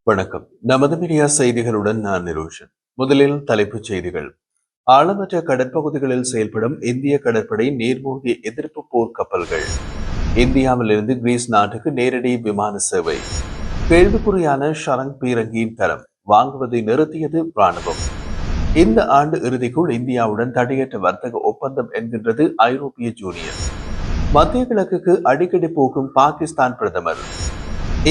வணக்கம். நமது மீடியா செய்திகளுடன் நான் நிரோஷன். முதலில் தலைப்புச் செய்திகள். ஆழமற்ற கடற்பகுதிகளில் செயல்படும் இந்திய கடற்படை நீர்மூழ்கி எதிர்ப்பு போர் கப்பல்கள். இந்தியாவிலிருந்து கிரீஸ் நாட்டுக்கு நேரடி விமான சேவை. கேள்விக்குறியான ஷரங் பீரங்கியின் தரம் வாங்குவதை நிறுத்தியது ராணுவம். இந்த ஆண்டு இறுதிக்குள் இந்தியாவுடன் தடையற்ற வர்த்தக ஒப்பந்தம் என்கின்றது ஐரோப்பிய யூனியன். மத்திய கிழக்குக்கு அடிக்கடி போகும் பாகிஸ்தான் பிரதமர்.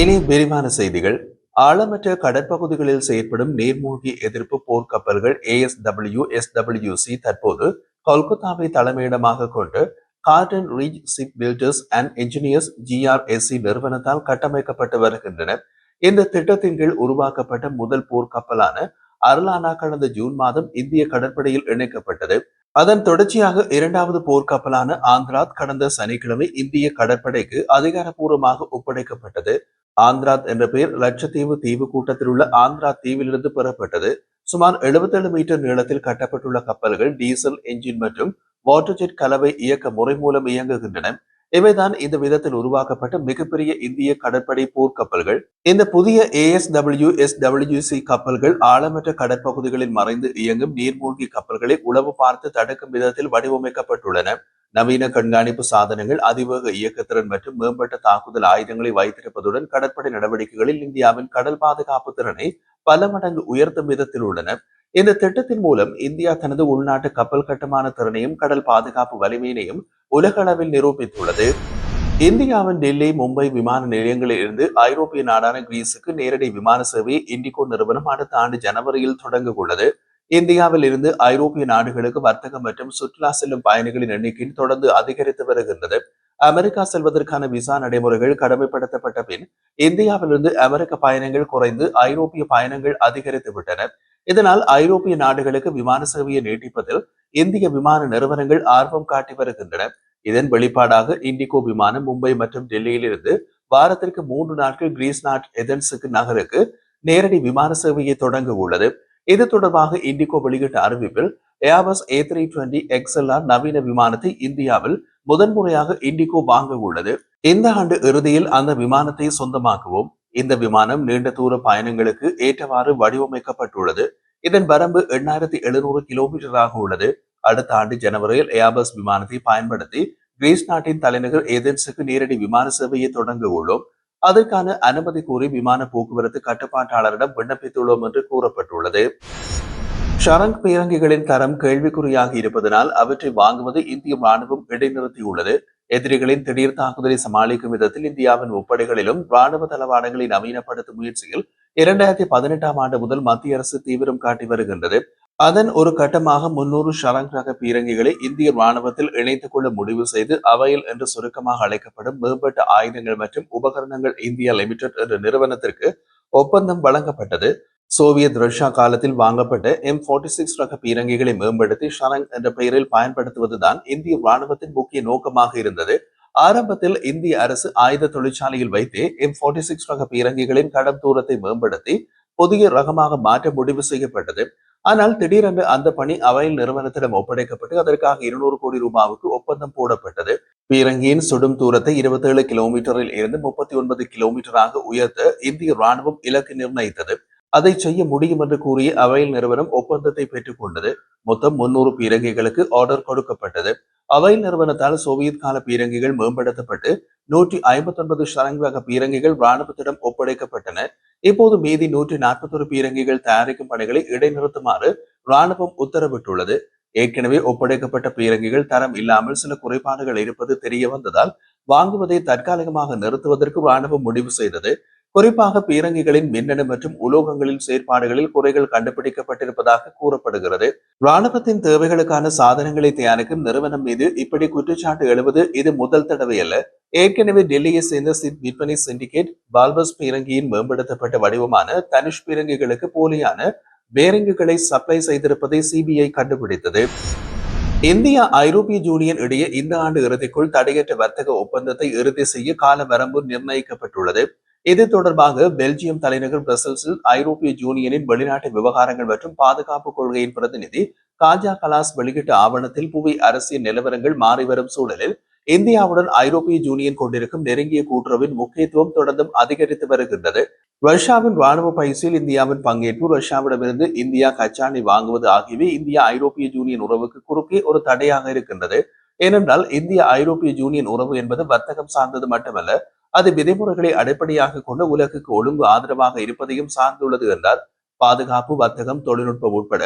இனி விரிவான செய்திகள். ஆழமற்ற கடற்பகுதிகளில் செயற்படும் நீர்மூழ்கி எதிர்ப்பு போர்க்கப்பல்கள் ASW-SWC தற்போது கொல்கத்தாவை தலைமையிடமாக கொண்டு Garden Reach Ship Builders and Engineers GRSC நிறுவனத்தால் கட்டமைக்கப்பட்டு வருகின்றன. இந்த திட்டத்தின் கீழ் உருவாக்கப்பட்ட முதல் போர்க்கப்பலான அர்லானா கடந்த ஜூன் மாதம் இந்திய கடற்படையில் இணைக்கப்பட்டது. அதன் தொடர்ச்சியாக இரண்டாவது போர்க்கப்பலான ஆந்திராத் கடந்த சனிக்கிழமை இந்திய கடற்படைக்கு அதிகாரப்பூர்வமாக ஒப்படைக்கப்பட்டது. ஆந்திராத் என்ற பெயர் லட்சத்தீவு தீவு கூட்டத்தில் உள்ள ஆந்திரா தீவிலிருந்து பெறப்பட்டது. சுமார் 77 மீட்டர் நீளத்தில் கட்டப்பட்டுள்ள கப்பல்கள் டீசல் என்ஜின் மற்றும் வாட்டர் ஜெட் கலவை இயக்க முறை மூலம் இயங்குகின்றன. இவைதான் இந்த விதத்தில் உருவாக்கப்பட்ட மிகப்பெரிய இந்திய கடற்படை போர்க்கப்பல்கள். இந்த புதிய ASW-SWC கப்பல்கள் ஆழமற்ற கடற்பகுதிகளில் மறைந்து இயங்கும் நீர்மூழ்கி கப்பல்களை உளவு பார்த்து தடுக்கும் விதத்தில் வடிவமைக்கப்பட்டுள்ளன. நவீன கண்காணிப்பு சாதனங்கள், அதிவேக இயக்கத்திறன் மற்றும் மேம்பட்ட தாக்குதல் ஆயுதங்களை வைத்திருப்பதுடன் கடற்படை நடவடிக்கைகளில் இந்தியாவின் கடல் பாதுகாப்பு திறனை பல மடங்கு உயர்த்தும் விதத்தில் உள்ளன. இந்த திட்டத்தின் மூலம் இந்தியா தனது உள்நாட்டு கப்பல் கட்டுமான திறனையும் கடல் பாதுகாப்பு வலிமையினையும் உலக அளவில் நிரூபித்துள்ளது. இந்தியாவின் டெல்லி, மும்பை விமான நிலையங்களில் இருந்து ஐரோப்பிய நாடான கிரீஸுக்கு நேரடி விமான சேவையை இண்டிகோ நிறுவனம் அடுத்த ஆண்டு ஜனவரியில் தொடங்க உள்ளது. இந்தியாவில் இருந்து ஐரோப்பிய நாடுகளுக்கு வர்த்தகம் மற்றும் சுற்றுலா செல்லும் பயணிகளின் எண்ணிக்கை தொடர்ந்து அதிகரித்து வருகின்றது. அமெரிக்கா செல்வதற்கான விசா நடைமுறைகள் கடமைப்படுத்தப்பட்ட பின் இந்தியாவிலிருந்து அமெரிக்க பயணங்கள் குறைந்து ஐரோப்பிய பயணங்கள் அதிகரித்து விட்டன. இதனால் ஐரோப்பிய நாடுகளுக்கு விமான சேவையை நீட்டிப்பதில் இந்திய விமான நிறுவனங்கள் ஆர்வம் காட்டி வருகின்றன. இதன் வெளிப்பாடாக இண்டிகோ விமானம் மும்பை மற்றும் டெல்லியில் இருந்து வாரத்திற்கு 3 நாட்கள் கிரீஸ் நாட் எதென்ஸுக்கு நகருக்கு நேரடி விமான சேவையை தொடங்க உள்ளது. இது தொடர்பாக இண்டிகோ வெளியிட்ட அறிவிப்பில் ஏர்பஸ் A320 XLR நவீன விமானத்தை இந்தியாவில் முதன்முறையாக இண்டிகோ வாங்க உள்ளது. இந்த ஆண்டு இறுதியில் அந்த விமானத்தை சொந்தமாக்குவோம். இந்த விமானம் நீண்ட தூர பயணங்களுக்கு ஏற்றவாறு வடிவமைக்கப்பட்டுள்ளது. இதன் வரம்பு 8700 கிலோமீட்டராக உள்ளது. அடுத்த ஆண்டு ஜனவரியில் ஏர்பஸ் விமானத்தை பயன்படுத்தி கிரீஸ் நாட்டின் தலைநகர் ஏதென்ஸுக்கு நேரடி விமான சேவையை தொடங்க உள்ளோம். அதற்கான அனுமதி கோரி விமான போக்குவரத்து கட்டுப்பாட்டாளரிடம் விண்ணப்பித்துள்ளோம் என்று கூறப்பட்டுள்ளது. ஷரங் பீரங்கிகளின் தரம் கேள்விக்குறியாக இருப்பதனால் அவற்றை வாங்குவது இந்திய ராணுவம் இடைநிறுத்தியுள்ளது. எதிரிகளின் திடீர் தாக்குதலை சமாளிக்கும் விதத்தில் இந்தியாவின் முப்படைகளிலும் ராணுவ தளவாடங்களை நவீனப்படுத்தும் முயற்சியில் 2018ஆம் ஆண்டு முதல் மத்திய அரசு தீவிரம் காட்டி வருகின்றது. அதன் ஒரு கட்டமாக 300 ஷரங் ரக பீரங்கிகளை இந்திய ராணுவத்தில் இணைத்துக் கொள்ள முடிவு செய்து அவையில் என்று சுருக்கமாக அழைக்கப்படும் மேம்பட்ட ஆயுதங்கள் மற்றும் உபகரணங்கள் இந்தியா லிமிடெட் என்ற நிறுவனத்திற்கு ஒப்பந்தம் வழங்கப்பட்டது. சோவியத் ரஷ்யா காலத்தில் வாங்கப்பட்ட M46 ரக பீரங்கிகளை மேம்படுத்தி ஷரங் என்ற பெயரில் பயன்படுத்துவதுதான் இந்திய ராணுவத்தின் முக்கிய நோக்கமாக இருந்தது. ஆரம்பத்தில் இந்திய அரசு ஆயுத தொழிற்சாலையில் வைத்தே M46 ரக பீரங்கிகளின் கடம் தூரத்தை மேம்படுத்தி புதிய ரகமாக மாற்ற முடிவு செய்யப்பட்டது. ஆனால் திடீரென்று அந்த பணி அவையில் நிறுவனத்திடம் ஒப்படைக்கப்பட்டு அதற்காக 200 கோடி ரூபாவுக்கு ஒப்பந்தம் போடப்பட்டது. பீரங்கியின் சுடும் தூரத்தை 27 கிலோமீட்டரில் இருந்து 39 கிலோமீட்டராக உயர்த்த இந்திய ராணுவம் இலக்கு நிர்ணயித்தது. அதை செய்ய முடியும் என்று கூறிய அவையில் நிறுவனம் ஒப்பந்தத்தை பெற்றுக் கொண்டது. மொத்தம் 300 பீரங்கிகளுக்கு ஆர்டர் கொடுக்கப்பட்டது. அவையில் நிறுவனத்தால் சோவியத் கால பீரங்கிகள் மேம்படுத்தப்பட்டு 159 ஷரங் ரக பீரங்கிகள் ராணுவத்திடம் ஒப்படைக்கப்பட்டன. இப்போது மீதி 141 பீரங்கிகள் தயாரிக்கும் பணிகளை இடைநிறுத்துமாறு ராணுவம் உத்தரவிட்டுள்ளது. ஏற்கனவே ஒப்படைக்கப்பட்ட பீரங்கிகள் தரம் இல்லாமல் சில குறைபாடுகள் இருப்பது தெரிய வந்ததால் வாங்குவதை தற்காலிகமாக நிறுத்துவதற்கு ராணுவம் முடிவு செய்தது. குறிப்பாக பீரங்கிகளின் மின்னணு மற்றும் உலோகங்களின் செயற்பாடுகளில் குறைகள் கண்டுபிடிக்கப்பட்டிருப்பதாக கூறப்படுகிறது. ராணுவத்தின் தேவைகளுக்கான சாதனங்களை தயாரிக்கும் நிறுவனம் மீது இப்படி குற்றச்சாட்டு எழுவது இது முதல் தடவை அல்ல. ஏற்கனவே டெல்லியை சேர்ந்த சித் விற்பனை சிண்டிகேட் பால்பஸ் பீரங்கியின் மேம்படுத்தப்பட்ட வடிவமான தனுஷ் பீரங்கிகளுக்கு போலியான பேரிங்குகளை சப்ளை செய்திருப்பதை CBI கண்டுபிடித்தது. இந்தியா ஐரோப்பிய யூனியன் இடையே இந்த ஆண்டு இறுதிக்குள் தடையற்ற வர்த்தக ஒப்பந்தத்தை இறுதி செய்ய கால வரம்பு நிர்ணயிக்கப்பட்டுள்ளது. இது தொடர்பாக பெல்ஜியம் தலைநகர் பிரசல்ஸில் ஐரோப்பிய யூனியனின் வெளிநாட்டு விவகாரங்கள் மற்றும் பாதுகாப்பு கொள்கையின் பிரதிநிதி காஜா கலாஸ் வெளியிட்ட ஆவணத்தில் புவி அரசியல் நிலவரங்கள் மாறிவரும் சூழலில் இந்தியாவுடன் ஐரோப்பிய யூனியன் கொண்டிருக்கும் நெருங்கிய கூட்டுறவின் முக்கியத்துவம் தொடர்ந்தும் அதிகரித்து வருகின்றது. ரஷ்யாவின் ராணுவ பயிற்சியில் இந்தியாவின் பங்கேற்பு, ரஷ்யாவிடமிருந்து இந்தியா கச்சா எண்ணெய் வாங்குவது ஆகியவை இந்தியா ஐரோப்பிய யூனியன் உறவுக்கு குறுக்கே ஒரு தடையாக இருக்கின்றது. ஏனென்றால் இந்திய ஐரோப்பிய யூனியன் உறவு என்பது வர்த்தகம் சார்ந்தது மட்டுமல்ல, அது விதிமுறைகளை அடிப்படையாக கொண்ட உலகுக்கு ஒழுங்கு ஆதரவாக இருப்பதையும் சார்ந்துள்ளது என்றார். பாதுகாப்பு, வர்த்தகம், தொழில்நுட்பம் உட்பட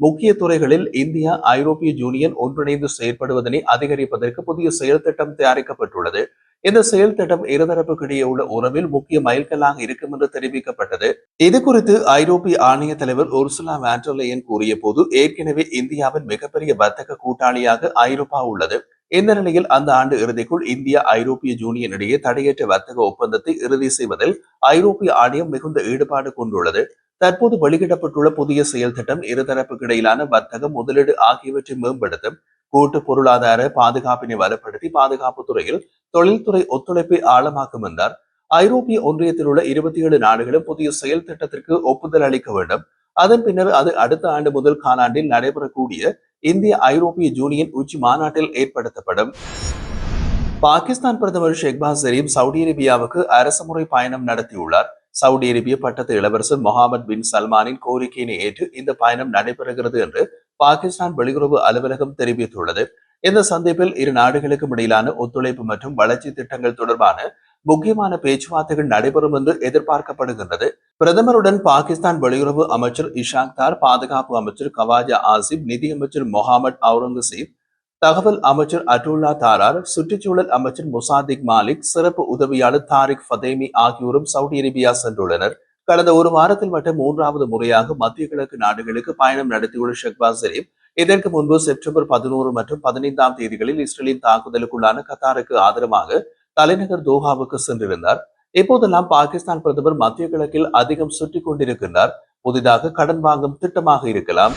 முக்கிய துறைகளில் இந்தியா ஐரோப்பிய யூனியன் ஒன்றிணைந்து செயற்படுவதனை அதிகரிப்பதற்கு புதிய செயல் திட்டம் தயாரிக்கப்பட்டுள்ளது. இந்த செயல் திட்டம் இருதரப்புக்கிடையே உள்ள உறவில் முக்கிய மைல்கல்லாக இருக்கும் என்று தெரிவிக்கப்பட்டது. இது குறித்து ஐரோப்பிய ஆணைய தலைவர் உர்சுலா வாண்டர்லேயன் கூறிய போது, ஏற்கனவே இந்தியாவின் மிகப்பெரிய வர்த்தக கூட்டாளியாக ஐரோப்பா உள்ளது. இந்த நிலையில் அந்த ஆண்டு இறுதிக்குள் இந்தியா ஐரோப்பிய யூனியன் இடையே தடையற்ற வர்த்தக ஒப்பந்தத்தை இறுதி செய்வதில் ஐரோப்பிய ஆணையம் மிகுந்த ஈடுபாடு கொண்டுள்ளது. தற்போது வெளியிடப்பட்டுள்ள புதிய செயல் திட்டம் இருதரப்புக்கு இடையிலான வர்த்தகம், முதலீடு ஆகியவற்றை மேம்படுத்தும். கூட்டு பொருளாதார பாதுகாப்பினை வலுப்படுத்தி பாதுகாப்பு துறையில் தொழில்துறை ஒத்துழைப்பை ஆழமாக்கும் என்றார். ஐரோப்பிய ஒன்றியத்தில் உள்ள 27 நாடுகளும் புதிய செயல் திட்டத்திற்கு ஒப்புதல் அளிக்க வேண்டும். அதன் பின்னர் அது அடுத்த ஆண்டு முதல் காலாண்டில் நடைபெறக்கூடிய இந்திய ஐரோப்பிய யூனியன் உச்சி மாநாட்டில் ஏற்படுத்தப்படும். பாகிஸ்தான் பிரதமர் ஷெஹ்பாஸ் ஷெரீப் சவுதி அரேபியாவுக்கு அரசுமுறை பயணம் நடத்தியுள்ளார். சவுதி அரேபிய பட்டத்து இளவரசர் முகமது பின் சல்மானின் கோரிக்கையினை ஏற்று இந்த பயணம் நடைபெறுகிறது என்று பாகிஸ்தான் வெளியுறவு அலுவலகம் தெரிவித்துள்ளது. இந்த சந்திப்பில் இரு நாடுகளுக்கும் இடையிலான ஒத்துழைப்பு மற்றும் வளர்ச்சி திட்டங்கள் தொடர்பான முக்கியமான பேச்சுவார்த்தைகள் நடைபெறும் என்று எதிர்பார்க்கப்படுகின்றது. பிரதமருடன் பாகிஸ்தான் வெளியுறவு அமைச்சர் இஷாக் தார், பாதுகாப்பு அமைச்சர் கவாஜா ஆசிப், நிதியமைச்சர் முகமது அவுரங்கசீப், தகவல் அமைச்சர் அட்டுல்லா தாரார், சுற்றுச்சூழல் அமைச்சர் முசாதிக் மாலிக், சிறப்பு உதவியாளர் தாரிக் ஃபதேமி ஆகியோரும் சவுதி அரேபியா சென்றுள்ளனர். கடந்த ஒரு வாரத்தில் மட்டும் 3வது முறையாக மத்திய கிழக்கு நாடுகளுக்கு பயணம் நடத்தியுள்ள ஷெஹ்பாஸ் ஷெரீப் இதற்கு முன்பு செப்டம்பர் 11 மற்றும் 15ஆம் தேதிகளில் இஸ்ரேலின் தாக்குதலுக்குள்ளான கத்தாருக்கு ஆதரவாக தலைநகர் தோஹாவுக்கு சென்றிருந்தார். இப்போதெல்லாம் பாகிஸ்தான் பிரதமர் மத்திய கிழக்கில் அதிகம் சுற்றிக் கொண்டிருக்கின்றார். புதிதாக கடன் வாங்கும் திட்டமாக இருக்கலாம்.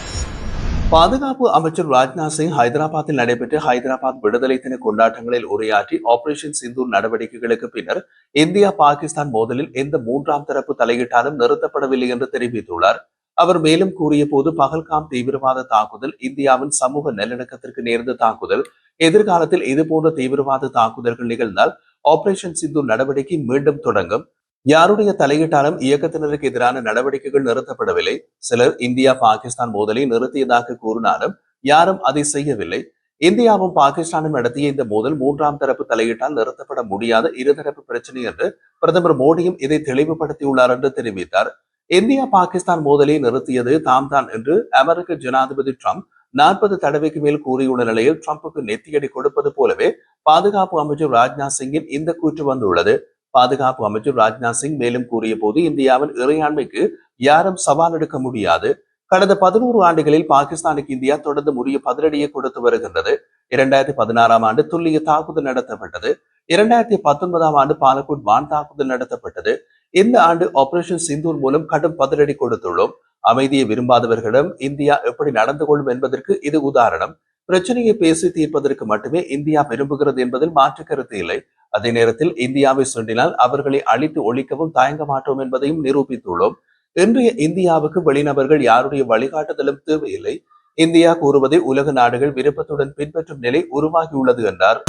பாதுகாப்பு அமைச்சர் ராஜ்நாத் சிங் ஹைதராபாத்தில் நடைபெற்ற ஹைதராபாத் விடுதலை தின கொண்டாட்டங்களில் உரையாற்றி, ஆபரேஷன் சிந்தூர் நடவடிக்கைகளுக்கு பின்னர் இந்தியா பாகிஸ்தான் மோதலில் எந்த 3ஆம் தரப்பு தலையிட்டாலும் நிறுத்தப்படவில்லை என்று தெரிவித்துள்ளார். அவர் மேலும் கூறிய போது, பகல்காம் தீவிரவாத தாக்குதல் இந்தியாவின் சமூக நல்லிணக்கத்திற்கு நேர்ந்த தாக்குதல். எதிர்காலத்தில் இதுபோன்ற தீவிரவாத தாக்குதல்கள் நிகழ்ந்தால் ஆபரேஷன் சிந்தூர் நடவடிக்கை மீண்டும் தொடங்கும். யாருடைய தலையீட்டாலும் இயக்கத்தினருக்கு எதிரான நடவடிக்கைகள் நிறுத்தப்படவில்லை. சிலர் இந்தியா பாகிஸ்தான் மோதலை நிறுத்தியதாக கூறினாலும் யாரும் அதை செய்யவில்லை. இந்தியாவும் பாகிஸ்தானும் நடத்திய இந்த மோதல் 3ஆம் தரப்பு தலையீட்டால் நிறுத்தப்பட முடியாத இருதரப்பு பிரச்சனை என்று பிரதமர் மோடியும் இதை தெளிவுபடுத்தியுள்ளார் என்று தெரிவித்தார். இந்தியா பாகிஸ்தான் மோதலை நிறுத்தியது தாம் தான் என்று அமெரிக்க ஜனாதிபதி டிரம்ப் 40 தடவைக்கு மேல் கூறியுள்ள நிலையில் டிரம்புக்கு நெத்தியடி கொடுப்பது போலவே பாதுகாப்பு அமைச்சர் ராஜ்நாத் சிங்கின் இந்த கூற்று வந்துள்ளது. பாதுகாப்பு அமைச்சர் ராஜ்நாத் சிங் மேலும் கூறிய போது, இந்தியாவின் இறையாண்மைக்கு யாரும் சவால் எடுக்க முடியாது. கடந்த 11 ஆண்டுகளில் பாகிஸ்தானுக்கு இந்தியா தொடர்ந்து உரிய பதிலடியை கொடுத்து வருகின்றது. 2016ஆம் ஆண்டு துல்லிய தாக்குதல் நடத்தப்பட்டது. 2019ஆம் ஆண்டு பாலக்கோட் வான் தாக்குதல் நடத்தப்பட்டது. இந்த ஆண்டு ஆபரேஷன் சிந்தூர் மூலம் கடும் பதிலடி கொடுத்துள்ளோம். அமைதியை விரும்பாதவர்களிடம் இந்தியா எப்படி நடந்து கொள்ளும் என்பதற்கு இது உதாரணம். பிரச்சனையை பேசி தீர்ப்பதற்கு மட்டுமே இந்தியா விரும்புகிறது என்பதில் மாற்று கருத்து இல்லை. அதே நேரத்தில் இந்தியாவை சுண்டினால் அவர்களை அழித்து ஒழிக்கவும் தயங்க மாட்டோம் என்பதையும் நிரூபித்துள்ளோம். இன்றைய இந்தியாவுக்கு வெளிநபர்கள் யாருடைய வழிகாட்டுதலும் தேவையில்லை. இந்தியா கூறுவதை உலக நாடுகள் விருப்பத்துடன் பின்பற்றும் நிலை உருவாகியுள்ளது என்றார்.